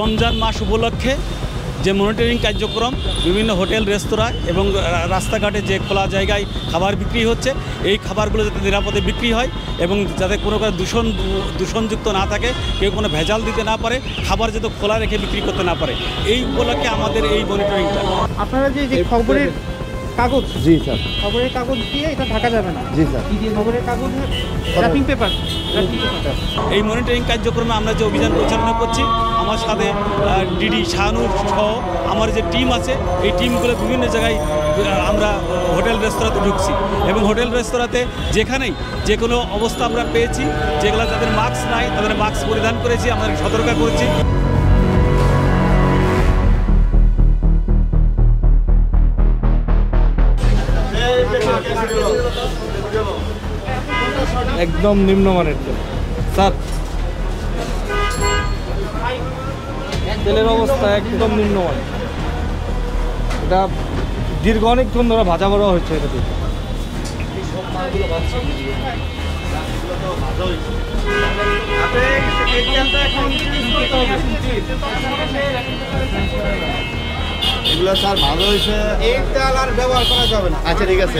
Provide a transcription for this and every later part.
রমজান মাস উপলক্ষে যে মনিটরিং কার্যক্রম বিভিন্ন হোটেল রেস্তোরাঁ এবং রাস্তাঘাটে যে খোলা জায়গায় খাবার বিক্রি হচ্ছে, এই খাবারগুলো যাতে নিরাপদে বিক্রি হয় এবং যাতে কোনো দূষণযুক্ত না থাকে, কেউ কোনো ভেজাল দিতে না পারে, খাবার যাতে খোলা রেখে বিক্রি করতে না পারে, এই উপলক্ষে আমাদের এই মনিটরিংটা। আপনারা যে খবরের কাগজ, জি স্যার, খবরের কাগজ দিয়ে এটা ঢাকা যাবে না। জি স্যার, খবরের কাগজ র্যাপিং পেপার। এই মনিটরিং কার্যক্রমে আমরা যে অভিযান পরিচালনা করছি, আমার সাথে ডিডি শাহানুর সহ আমার যে টিম আছে, এই টিমগুলো বিভিন্ন জায়গায় আমরা হোটেল রেস্তোরাঁতে ঢুকছি এবং হোটেল রেস্তোরাঁতে যেখানেই যে কোনো অবস্থা আমরা পেয়েছি, যেগুলো যাদের মাস্ক নাই তাদের মাস্ক পরিধান করেছি, আমরা সতর্ক করেছি। একদম নিম্নমানের তেল স্যার, তেলের অবস্থা একদম নিম্নমানের। এটা দীর্ঘ অনেকক্ষণ ধরে ভাজা বড়া হচ্ছে এটা দিয়ে। এগুলো স্যার ভালো হয়েছে, এই তেল আর ব্যবহার করা যাবে না। আচ্ছা ঠিক আছে,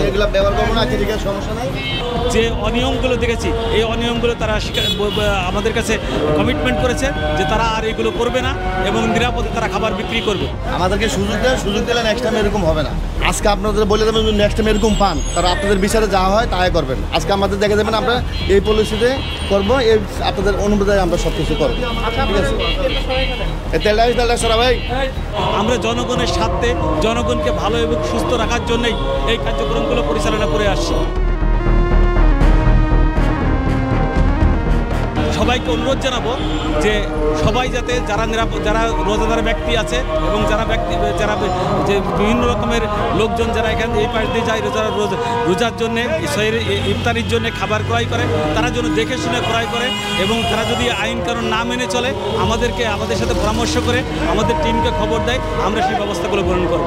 এগুলো ব্যবহার করবো না। আচ্ছা ঠিক আছে, সমস্যা নাই। যে অনিয়মগুলো দেখেছি, এই অনিয়মগুলো তারা আমাদের কাছে কমিটমেন্ট করেছে যে তারা আর এগুলো করবে না এবং নিরাপদে তারা খাবার বিক্রি করবে। আমাদেরকে সুযোগ দিলে নেক্সট টাইম এরকম হবে না। আজকে আপনাদের বলে দেবেন যদি নেক্সট টাইম এরকম পান, তারা আপনাদের বিচারে যা হয় তাই করবেন। আজকে আমাদের দেখে দেবেন আমরা এই পলিসিতে করবো, এই আপনাদের অনুমোদনে আমরা সব কিছু করবো। ঠিক আছে, তেলটা সরা ভাই। আমরা জনগণের স্বার্থে জনগণকে ভালো এবং সুস্থ রাখার জন্যই এই কার্যক্রমগুলো পরিচালনা করে আসছি। সবাইকে অনুরোধ জানাবো যে সবাই যাতে যারা রোজাদার ব্যক্তি আছে এবং যারা যে বিভিন্ন রকমের লোকজন যারা এখানে এই পাশ দিয়ে যায় রোজার জন্যে, ইফতারির জন্য খাবার ক্রয় করে, তারা যেন দেখে শুনে ক্রয় করে এবং তারা যদি আইন কানুন না মেনে চলে আমাদের সাথে পরামর্শ করে আমাদের টিমকে খবর দেয়, আমরা সেই ব্যবস্থাগুলো গ্রহণ করব।